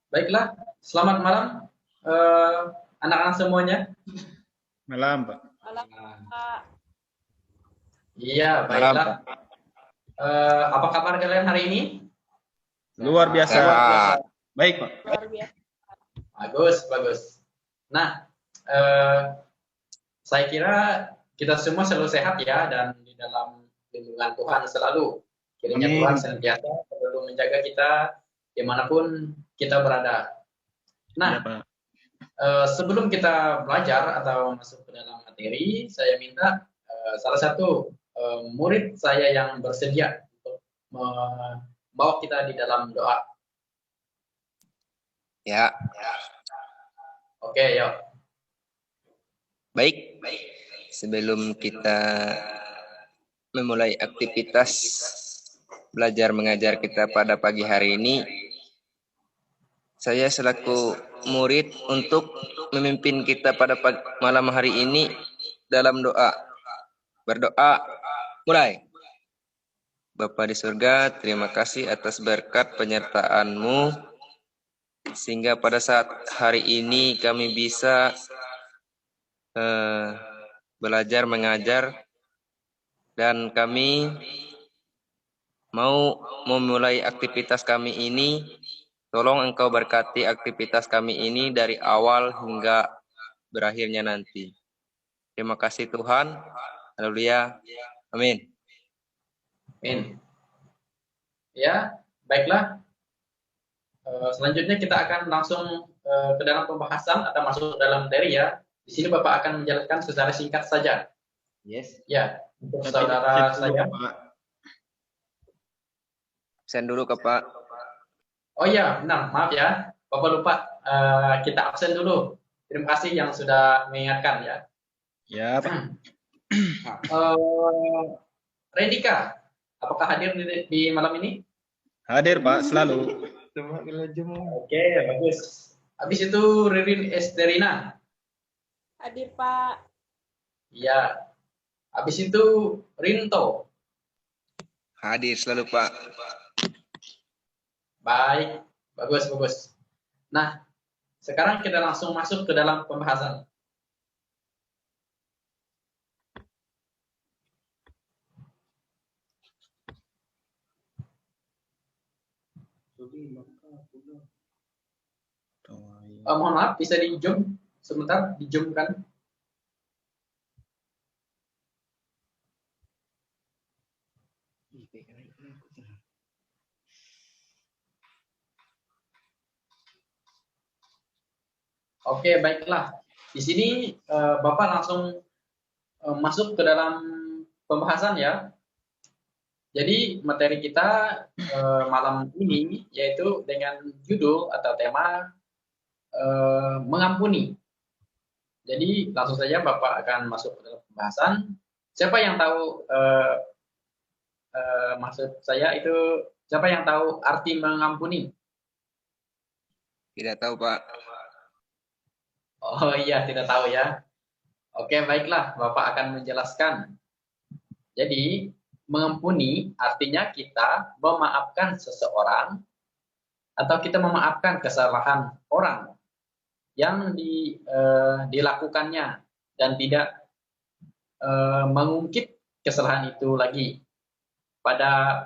Baiklah, selamat malam eh, anak-anak semuanya. Malam, Pak. Malam, Pak. Iya, Malam, baiklah. Pak. Apa kabar kalian hari ini? Luar biasa. Sehat. Baik, Pak. Luar biasa. Bagus, bagus. Nah, eh, saya kira kita semua selalu sehat ya, dan di dalam lindungan Tuhan selalu. Kiranya Amin. Tuhan senantiasa selalu menjaga kita dimanapun kita berada. Ya, Nah, Pak. sebelum kita belajar atau masuk ke dalam materi, saya minta salah satu murid saya yang bersedia untuk membawa kita di dalam doa. Ya, Oke, yuk. baik. Sebelum kita memulai aktivitas belajar mengajar kita pada pagi hari ini, saya selaku murid untuk memimpin kita pada malam hari ini dalam doa. Berdoa, mulai. Bapa di surga, terima kasih atas berkat penyertaan-Mu, sehingga pada saat hari ini kami bisa belajar mengajar, dan kami mau memulai aktivitas kami ini. Tolong Engkau berkati aktivitas kami ini dari awal hingga berakhirnya nanti. Terima kasih Tuhan. Haleluya. Amin. Amin. Ya, baiklah. Selanjutnya kita akan langsung ke dalam pembahasan atau masuk ke dalam materi ya. Di sini Bapak akan menjelaskan secara singkat saja. Yes. Ya, untuk saudara saya. Absen dulu ke Pak. Oh iya, benar. Maaf ya, Bapak lupa kita absen dulu. Terima kasih yang sudah mengingatkan ya. Ya, Pak. Rendika, apakah hadir di malam ini? Hadir, Pak, selalu. Oke, bagus. Habis itu Ririn Esterina. Hadir, Pak. Iya. Habis itu Rinto. Hadir selalu Pak. Baik, bagus, bagus. Nah, sekarang kita langsung masuk ke dalam pembahasan. Mohon maaf, bisa di zoom sebentar, di zoom kan? Oke, baiklah. Di sini Bapak langsung masuk ke dalam pembahasan ya. Jadi materi kita malam ini yaitu dengan judul atau tema mengampuni. Jadi langsung saja Bapak akan masuk ke dalam pembahasan. Siapa yang tahu maksud saya itu, siapa yang tahu arti mengampuni? Tidak tahu Pak. Oh iya, tidak tahu ya. Oke, baiklah, Bapak akan menjelaskan. Jadi, mengampuni artinya kita memaafkan seseorang atau kita memaafkan kesalahan orang yang dilakukannya dan tidak mengungkit kesalahan itu lagi. Pada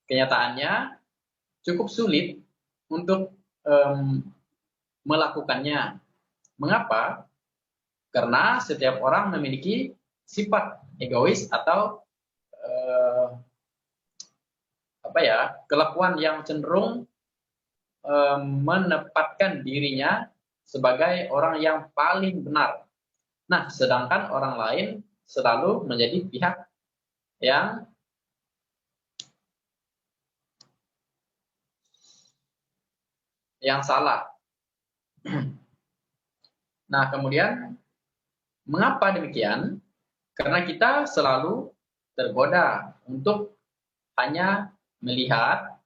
kenyataannya cukup sulit untuk melakukannya. Mengapa? Karena setiap orang memiliki sifat egois atau kelakuan yang cenderung menempatkan dirinya sebagai orang yang paling benar. Nah, sedangkan orang lain selalu menjadi pihak yang salah. Nah, kemudian mengapa demikian? Karena kita selalu tergoda untuk hanya melihat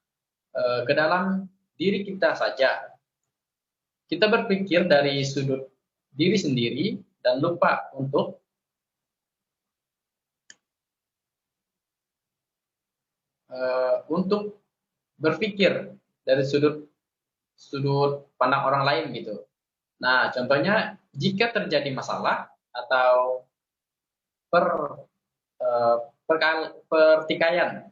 ke dalam diri kita saja. Kita berpikir dari sudut diri sendiri dan lupa untuk berpikir dari sudut sudut pandang orang lain gitu. Nah, contohnya jika terjadi masalah atau eh, pertikaian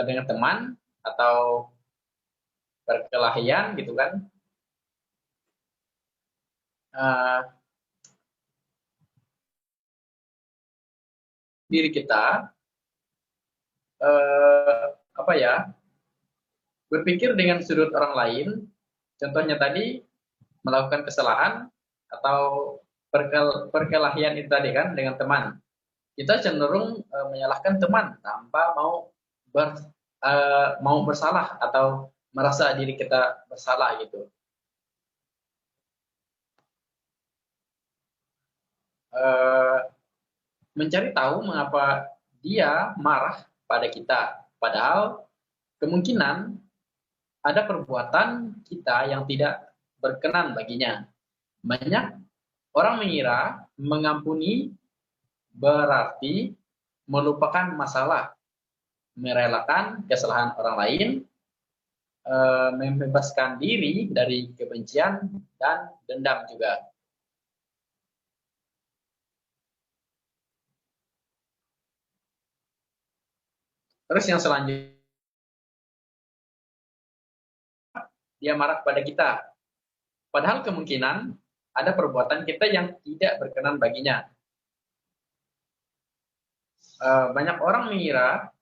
dengan teman atau perkelahian gitu kan, eh, diri kita apa ya, berpikir dengan sudut orang lain. Contohnya tadi melakukan kesalahan atau perkelahian itu tadi kan dengan teman, kita cenderung menyalahkan teman tanpa mau bersalah atau merasa diri kita bersalah gitu. Mencari tahu mengapa dia marah pada kita, padahal kemungkinan ada perbuatan kita yang tidak berkenan baginya. Banyak orang mengira mengampuni berarti melupakan masalah, merelakan kesalahan orang lain, membebaskan diri dari kebencian dan dendam juga. Terus yang selanjutnya, dia marah kepada kita. Padahal kemungkinan ada perbuatan kita yang tidak berkenan baginya. Banyak orang mengira,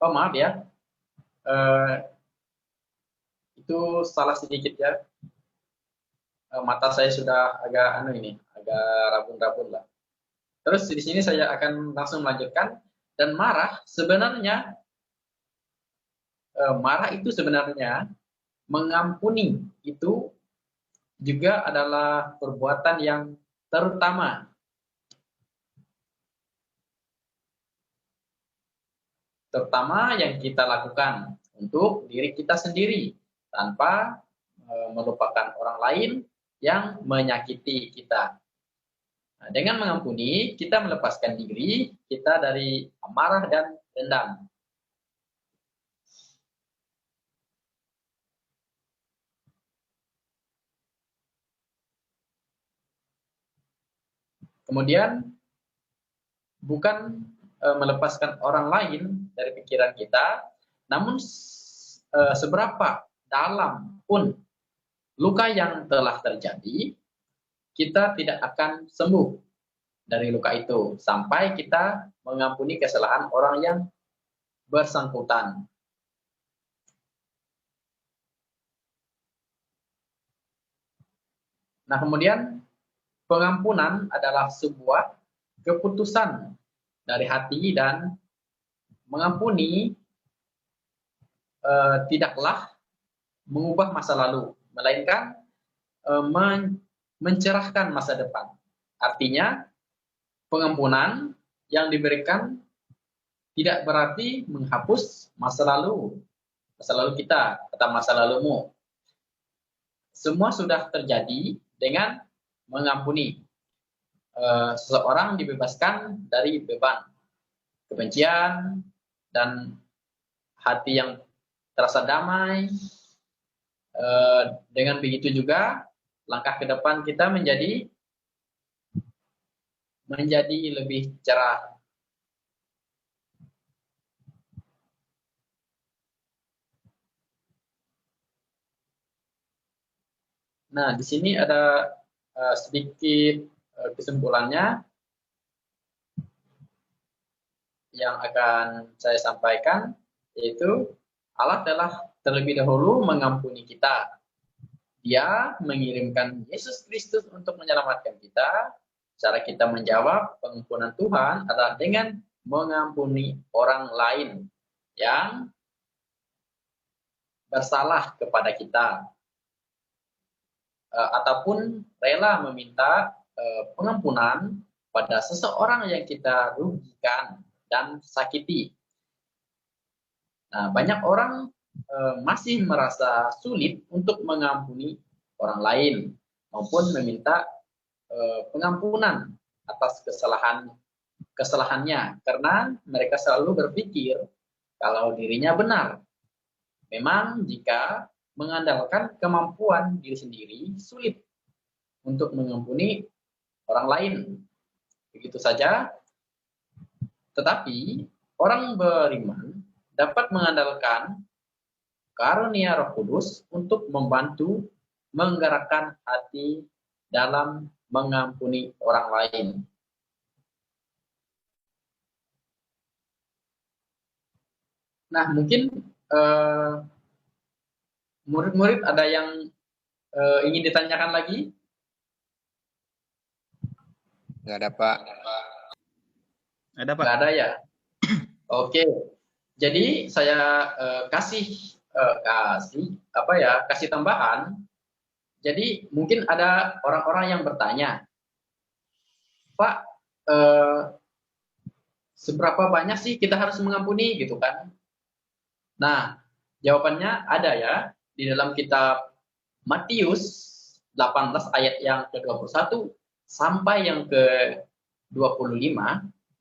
oh maaf ya, itu salah sedikit ya. Mata saya sudah agak agak rabun-rabun lah. Terus di sini saya akan langsung melanjutkan. Dan marah itu sebenarnya mengampuni itu juga adalah perbuatan yang terutama yang kita lakukan untuk diri kita sendiri tanpa melupakan orang lain yang menyakiti kita. Nah, dengan mengampuni, kita melepaskan diri kita dari amarah dan dendam. Kemudian, bukan melepaskan orang lain dari pikiran kita, namun seberapa dalam pun luka yang telah terjadi, kita tidak akan sembuh dari luka itu sampai kita mengampuni kesalahan orang yang bersangkutan. Nah, kemudian pengampunan adalah sebuah keputusan dari hati, dan mengampuni tidaklah mengubah masa lalu, melainkan mencerahkan masa depan. Artinya, pengampunan yang diberikan tidak berarti menghapus masa lalu kita atau masa lalumu. Semua sudah terjadi dengan mengampuni. Seseorang dibebaskan dari beban kebencian dan hati yang terasa damai. Dengan begitu juga langkah ke depan kita menjadi lebih cerah. Nah, di sini ada sedikit kesimpulannya yang akan saya sampaikan, yaitu Allah telah terlebih dahulu mengampuni kita. Dia mengirimkan Yesus Kristus untuk menyelamatkan kita. Cara kita menjawab pengampunan Tuhan adalah dengan mengampuni orang lain yang bersalah kepada kita, ataupun rela meminta pengampunan pada seseorang yang kita rugikan dan sakiti. Nah, banyak orang masih merasa sulit untuk mengampuni orang lain maupun meminta pengampunan atas kesalahannya, karena mereka selalu berpikir kalau dirinya benar. Memang jika mengandalkan kemampuan diri sendiri sulit untuk mengampuni orang lain. Begitu saja. Tetapi orang beriman dapat mengandalkan karunia Roh Kudus untuk membantu menggerakkan hati dalam mengampuni orang lain. Nah, mungkin murid-murid ada yang ingin ditanyakan lagi? Nggak ada, Pak. Ada Pak. Nggak ada ya? Oke. Jadi saya kasih tambahan. Jadi mungkin ada orang-orang yang bertanya, Pak, seberapa banyak sih kita harus mengampuni gitu kan? Nah, jawabannya ada ya di dalam kitab Matius 18 ayat yang ke-21 sampai yang ke-25.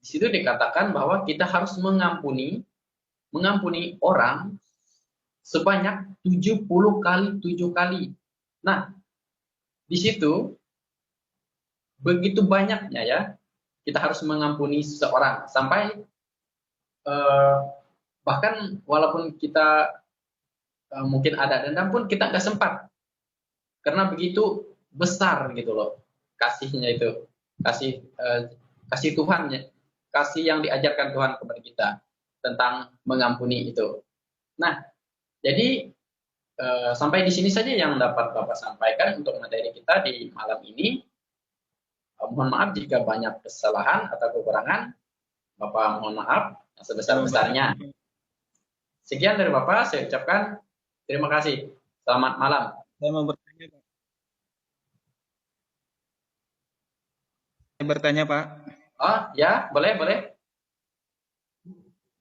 Di situ dikatakan bahwa kita harus mengampuni orang sebanyak 70 kali 7 kali. Nah, di situ begitu banyaknya ya kita harus mengampuni seseorang sampai bahkan walaupun kita mungkin ada dendam pun kita nggak sempat karena begitu besar gitu loh kasihnya itu, kasih Tuhan, kasih yang diajarkan Tuhan kepada kita tentang mengampuni itu. Nah, jadi sampai di sini saja yang dapat Bapak sampaikan untuk materi kita di malam ini. Mohon maaf jika banyak kesalahan atau kekurangan. Bapak mohon maaf yang sebesar-besarnya. Sekian dari Bapak, saya ucapkan terima kasih. Selamat malam. Saya mau bertanya, Pak. Saya bertanya, Pak. Oh, ya, boleh.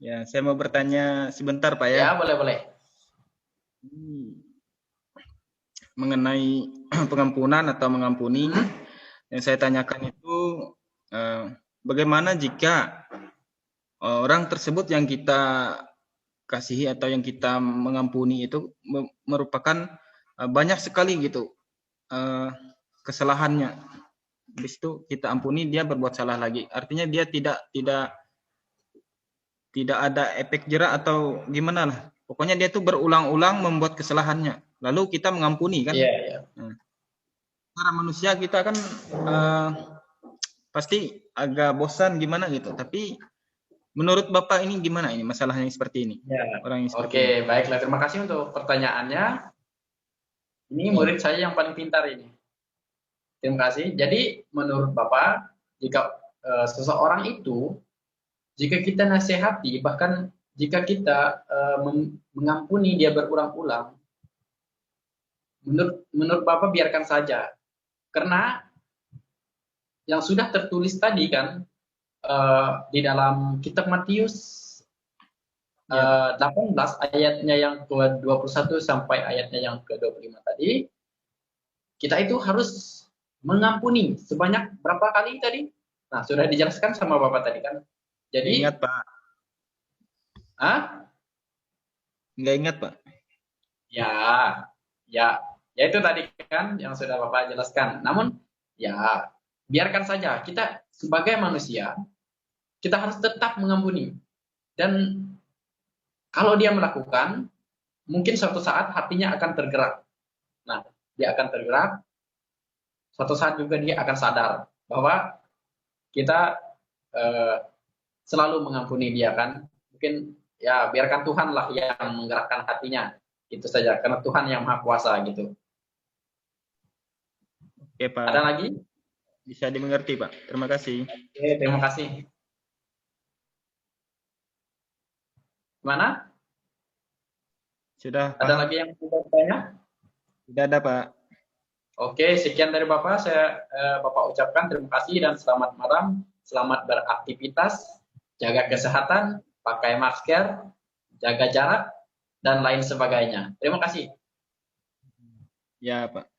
Ya, saya mau bertanya sebentar, Pak Ya, ya. boleh. Mengenai pengampunan atau mengampuni, yang saya tanyakan itu bagaimana jika orang tersebut yang kita kasihi atau yang kita mengampuni itu merupakan banyak sekali gitu kesalahannya. Habis itu kita ampuni, dia berbuat salah lagi. Artinya dia tidak ada efek jerak atau gimana lah. Pokoknya dia tuh berulang-ulang membuat kesalahannya. Lalu kita mengampuni kan? Iya. Nah, cara manusia kita kan pasti agak bosan gimana gitu. Tapi menurut Bapak ini gimana ini masalahnya seperti ini? Ya. Orang yang seperti Oke, ini. baiklah. Terima kasih untuk pertanyaannya. Ini murid saya yang paling pintar ini. Terima kasih. Jadi menurut Bapak, jika seseorang itu, jika kita nasihati, bahkan jika kita mengampuni dia berulang-ulang, menurut Bapak biarkan saja. Karena yang sudah tertulis tadi kan, di dalam kitab Matius 18 ayatnya yang ke-21 sampai ayatnya yang ke-25 tadi, kita itu harus mengampuni sebanyak berapa kali tadi? Nah, sudah dijelaskan sama Bapak tadi kan. Jadi Ingat, Pak. Nggak ingat, Pak. Ya itu tadi kan yang sudah Bapak jelaskan. Namun ya biarkan saja, kita sebagai manusia kita harus tetap mengampuni. Dan kalau dia melakukan, mungkin suatu saat hatinya akan tergerak. Nah, dia akan tergerak, suatu saat juga dia akan sadar bahwa kita selalu mengampuni dia kan. Mungkin ya biarkan Tuhan lah yang menggerakkan hatinya. Itu saja, karena Tuhan yang Maha Kuasa gitu. Oke, Pak. Ada lagi? Bisa dimengerti, Pak. Terima kasih. Oke, terima kasih. Gimana? Sudah, Ada Pak. lagi yang mau bertanya? Tidak ada, Pak. Oke, sekian dari Bapak. Bapak ucapkan terima kasih dan selamat malam. Selamat beraktivitas, jaga kesehatan, pakai masker, jaga jarak, dan lain sebagainya. Terima kasih. Ya, Pak.